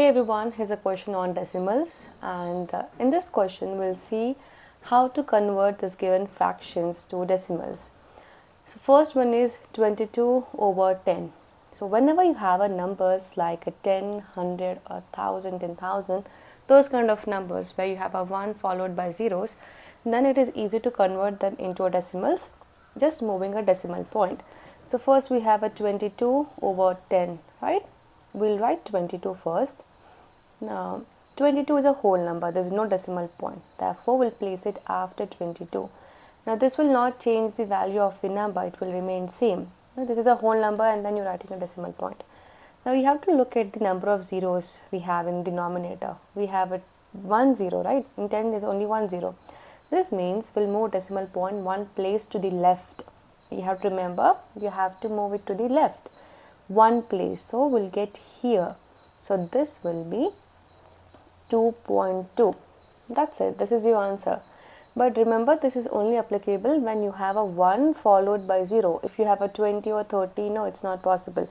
Hey everyone, here's a question on decimals, and in this question we'll see how to convert this given fractions to decimals. So first one is 22 over 10. So whenever you have a numbers like a 10, 100 or 1000, 10,000, those kind of numbers where you have a 1 followed by zeros, then it is easy to convert them into a decimals just moving a decimal point. So first we have a 22 over 10, right? We'll write 22 first. Now 22 is a whole number, there is no decimal point, therefore we'll place it after 22. Now this will not change the value of the number, it will remain same. Now, this is a whole number and then you're writing a decimal point. Now you have to look at the number of zeros we have in denominator. We have a 1 0, right? In 10 there's only 1 0. This means we'll move decimal point one place to the left. You have to remember, you have to move it to the left one place, so we'll get here. So this will be 2.2. That's it, this is your answer. But remember, this is only applicable when you have a 1 followed by 0. If you have a 20 or 30, no, it's not possible.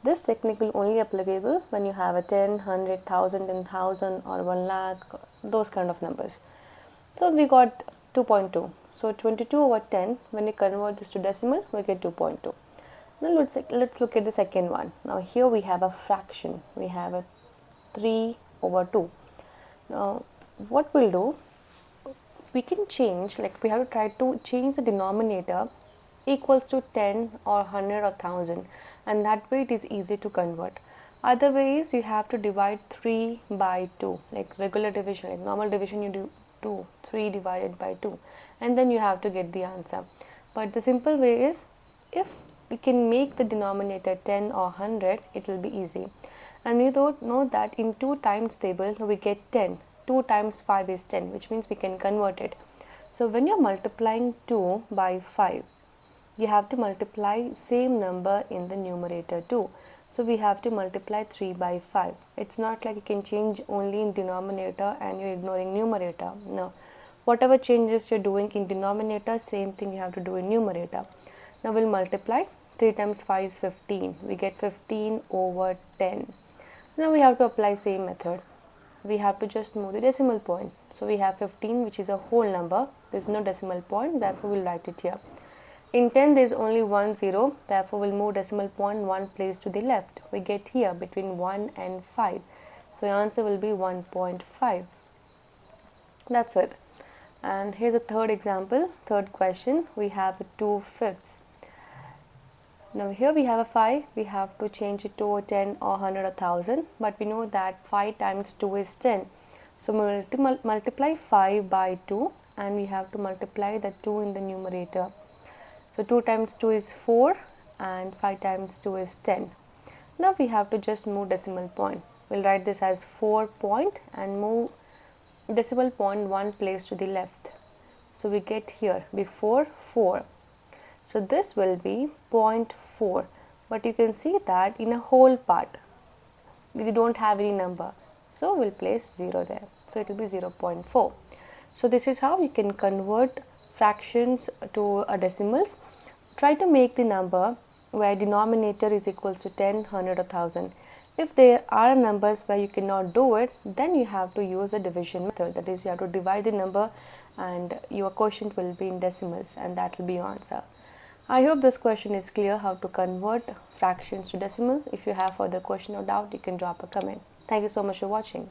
This technique will only applicable when you have a 10, 100, 1000, 10,000 or 1 lakh, those kind of numbers. So we got 2.2. So 22 over 10, when you convert this to decimal, we get 2.2. Now let's look at the second one. Now here we have a fraction. We have a 3 over 2. Now what we'll do, we can change, like we have to try to change the denominator equals to 10 or 100 or 1000, and that way it is easy to convert. Other ways, you have to divide 3 by 2, like regular division, like normal division, you do 2, 3 divided by 2, and then you have to get the answer. But the simple way is, if we can make the denominator 10 or 100, it will be easy. And you don't know that in 2 times table we get 10. 2 times 5 is 10, which means we can convert it. So when you're multiplying 2 by 5, you have to multiply same number in the numerator too. So we have to multiply 3 by 5. It's not like you can change only in denominator and you're ignoring numerator. No. Whatever changes you're doing in denominator, same thing you have to do in numerator. Now we'll multiply. 3 times 5 is 15. We get 15 over 10. Now we have to apply same method. We have to just move the decimal point. So we have 15, which is a whole number. There is no decimal point, therefore we'll write it here. In 10 there is only 1 0, therefore we'll move decimal point one place to the left. We get here between 1 and 5. So your answer will be 1.5. That's it. And here's a third example, third question. We have 2/5. Now here we have a 5, we have to change it to 10 or 100 or 1000, but we know that 5 times 2 is 10. So we'll multiply 5 by 2 and we have to multiply the 2 in the numerator. So 2 times 2 is 4 and 5 times 2 is 10. Now we have to just move decimal point. We'll write this as 4 point and move decimal point one place to the left. So we get here before 4. So this will be 0.4, but you can see that in a whole part we don't have any number, so we'll place 0 there, so it will be 0.4. So this is how you can convert fractions to a decimals. Try to make the number where denominator is equals to 10, 100 or 1000. If there are numbers where you cannot do it, then you have to use a division method. That is, you have to divide the number and your quotient will be in decimals, and that will be your answer. I hope this question is clear how to convert fractions to decimal. If you have further question or doubt, you can drop a comment. Thank you so much for watching.